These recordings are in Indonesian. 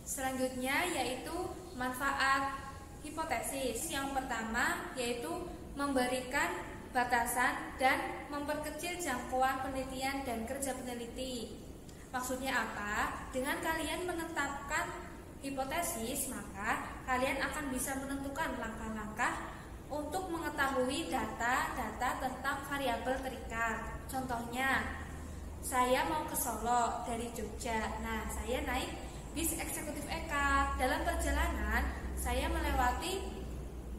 Selanjutnya yaitu manfaat hipotesis. Yang pertama yaitu memberikan batasan dan memperkecil jangkauan penelitian dan kerja peneliti. Maksudnya apa? Dengan kalian menetapkan hipotesis, maka kalian akan bisa menentukan langkah-langkah untuk mengetahui data-data tentang variabel terikat. Contohnya, saya mau ke Solo dari Jogja. Nah, saya naik bis eksekutif EKA. Dalam perjalanan, saya melewati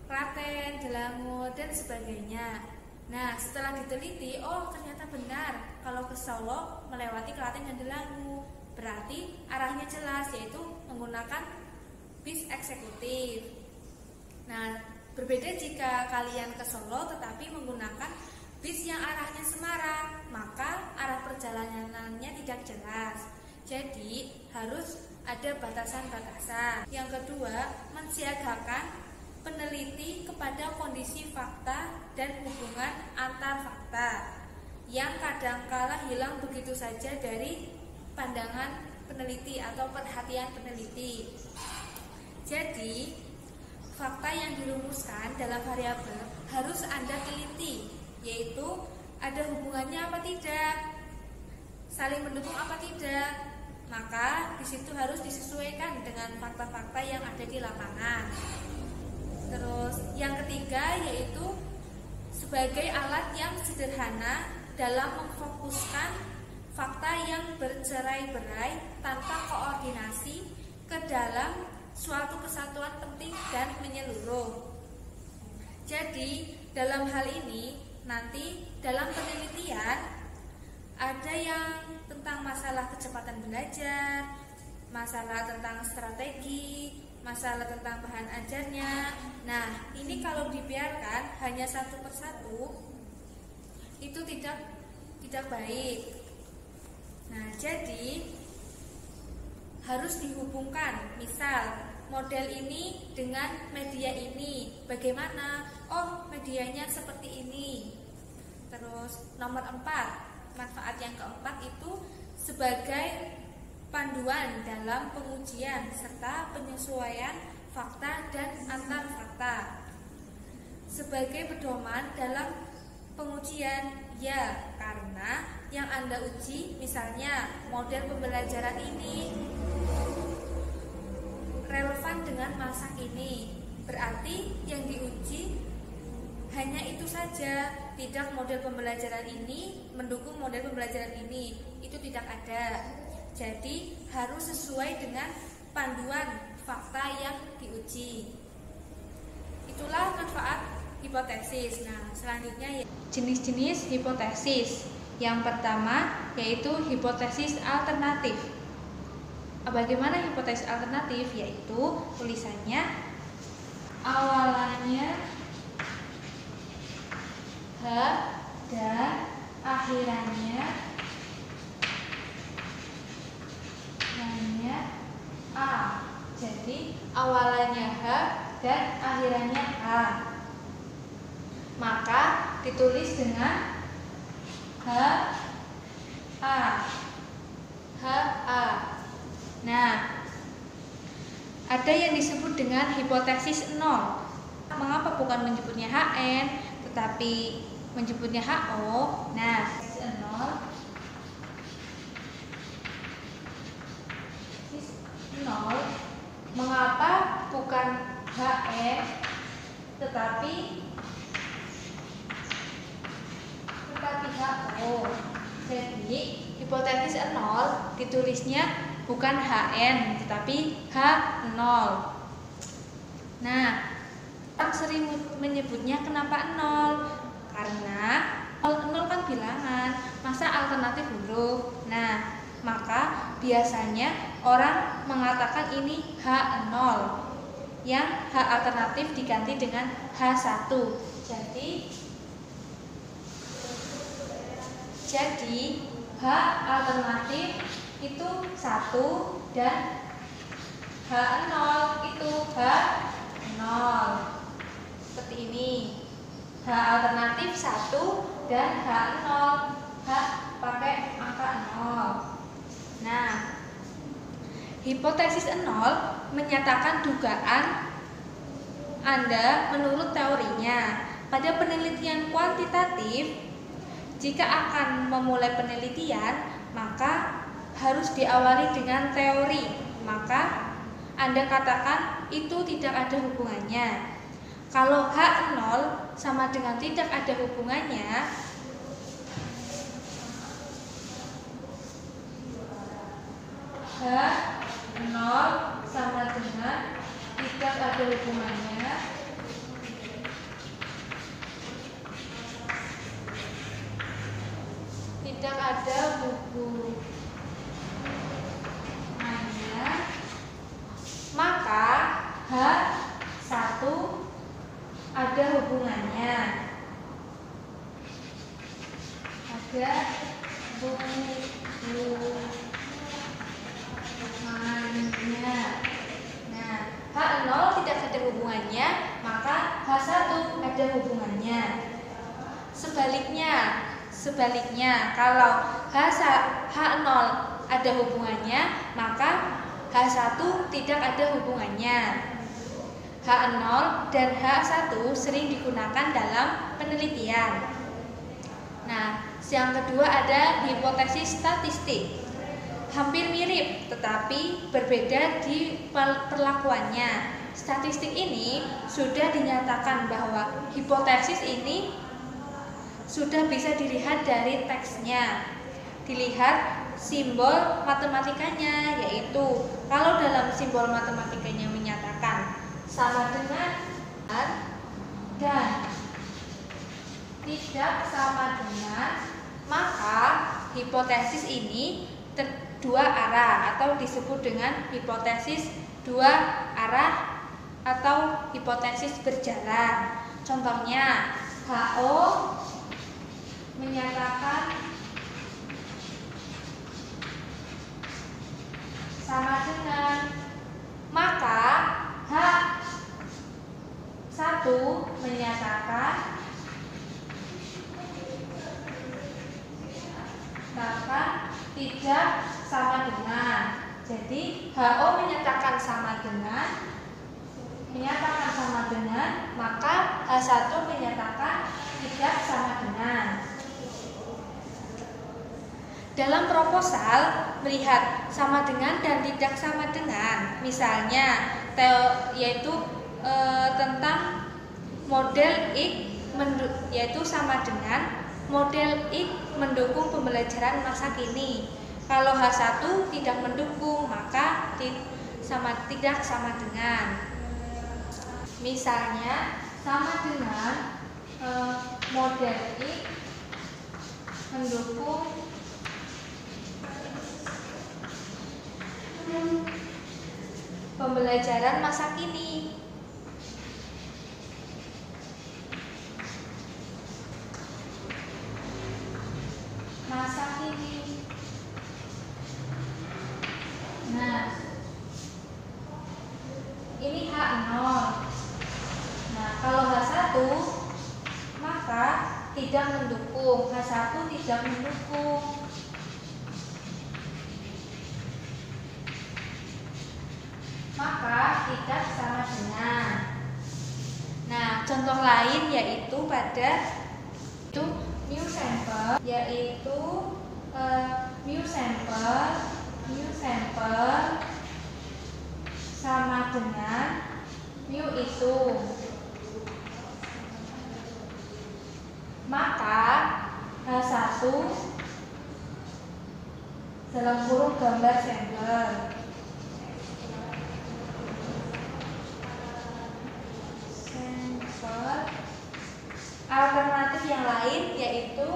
Klaten, Delango, dan sebagainya. Nah, setelah diteliti, oh ternyata benar kalau ke Solo melewati Klaten dan Delango. Berarti arahnya jelas, yaitu menggunakan bis eksekutif. Nah, berbeda jika kalian ke Solo tetapi menggunakan bis yang arahnya Semarang, maka arah perjalanannya tidak jelas. Jadi, harus ada batasan-batasan. Yang kedua, mensiagakan peneliti kepada kondisi fakta dan hubungan antar fakta yang kadangkala hilang begitu saja dari pandangan peneliti atau perhatian peneliti. Jadi, fakta yang dirumuskan dalam variabel harus Anda teliti, yaitu ada hubungannya apa tidak, saling mendukung apa tidak. Maka di situ harus disesuaikan dengan fakta-fakta yang ada di lapangan. Terus yang ketiga yaitu sebagai alat yang sederhana dalam memfokuskan fakta yang bercerai-berai tanpa koordinasi ke dalam suatu kesatuan penting dan menyeluruh. Jadi dalam hal ini nanti dalam penelitian ada yang tentang masalah kecepatan belajar, masalah tentang strategi, masalah tentang bahan ajarnya. Nah, ini kalau dibiarkan hanya satu persatu itu tidak baik. Nah, jadi harus dihubungkan. Misal model ini dengan media ini, bagaimana? Oh, medianya seperti ini. Terus nomor 4, manfaat yang keempat itu sebagai panduan dalam pengujian serta penyesuaian fakta dan antar fakta. Sebagai pedoman dalam pengujian, ya, karena yang Anda uji misalnya model pembelajaran ini relevan dengan masa ini, berarti yang diuji hanya itu saja, tidak model pembelajaran ini mendukung model pembelajaran ini, itu tidak ada. Jadi harus sesuai dengan panduan fakta yang diuji. Itulah manfaat hipotesis. Nah, selanjutnya jenis-jenis hipotesis. Yang pertama yaitu hipotesis alternatif. Bagaimana hipotesis alternatif? Yaitu tulisannya awalannya H dan akhirannya hanya A. Jadi awalannya H dan akhirannya A. Maka ditulis dengan H A. H A. Nah, ada yang disebut dengan hipotesis nol. Mengapa bukan menyebutnya HN tetapi menyebutnya HO? Nah, nol. Mengapa bukan HN tetapi HO? Jadi hipotesis nol ditulisnya bukan HN tetapi H0. Nah, orang sering menyebutnya kenapa nol? Karena nol kan bilangan, masa alternatif huruf. Nah, maka biasanya orang mengatakan ini H0, yang H alternatif diganti dengan H1. Jadi H alternatif itu 1 dan H0 itu H0. Seperti ini. H alternatif 1 dan H0. H pakai angka 0. Nah, Hipotesis nol menyatakan dugaan Anda menurut teorinya. Pada penelitian kuantitatif, jika akan memulai penelitian, maka harus diawali dengan teori. Maka Anda katakan itu tidak ada hubungannya. Kalau H0 sama dengan tidak ada hubungannya, H0 sama dengan tidak ada hubungannya, tidak ada hubungannya, maka H1 ada hubungannya. Ada hubungannya. Nah, H0 tidak ada hubungannya, maka H1 ada hubungannya. Sebaliknya, kalau H0 ada hubungannya, maka H1 tidak ada hubungannya. H0 dan H1 sering digunakan dalam penelitian. Nah, yang kedua ada hipotesis statistik. Hampir mirip tetapi berbeda di perlakuannya. Statistik ini sudah dinyatakan bahwa hipotesis ini sudah bisa dilihat dari teksnya. Dilihat simbol matematikanya, yaitu kalau dalam simbol matematikanya menyatakan sama dengan dan tidak sama dengan, maka hipotesis ini dua arah atau disebut dengan hipotesis dua arah atau hipotesis berjalan. Contohnya, HO menyatakan sama dengan, maka H1 menyatakan tidak sama dengan. Jadi HO menyatakan sama dengan, maka H1 menyatakan tidak sama dengan. Dalam proposal melihat sama dengan dan tidak sama dengan, misalnya yaitu tentang model X yaitu sama dengan model X mendukung pembelajaran masa kini. Kalau H1 tidak mendukung, maka tidak sama dengan. Misalnya sama dengan model X mendukung pembelajaran masa kini. Nah, ini H0. Nah, kalau H1 maka tidak mendukung. H1 tidak mendukung. Maka tidak sama dengan. Nah, contoh lain yaitu pada itu mu sampel, yaitu mu sampel sama dengan mu itu, maka H1 dalam kurung gambar sampel alternatif yang lain yaitu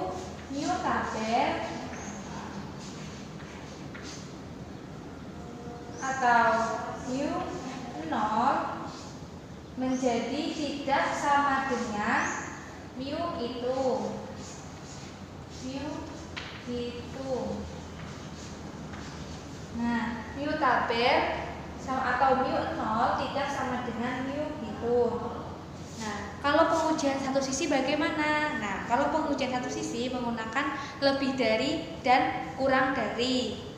mu tabel atau mu 0 menjadi tidak sama dengan mu itu. Nah, mu tabel atau mu 0 tidak sama dengan mu itu. Nah, kalau pengujian satu sisi bagaimana? Nah, kalau pengujian satu sisi menggunakan lebih dari dan kurang dari.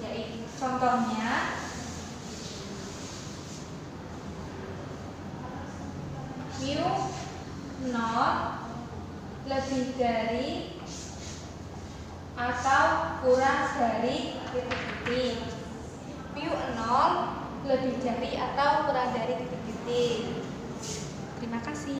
Yaitu contohnya mu 0 lebih dari atau kurang dari titik-titik. Mu 0 lebih dari atau kurang dari titik-titik. Terima kasih.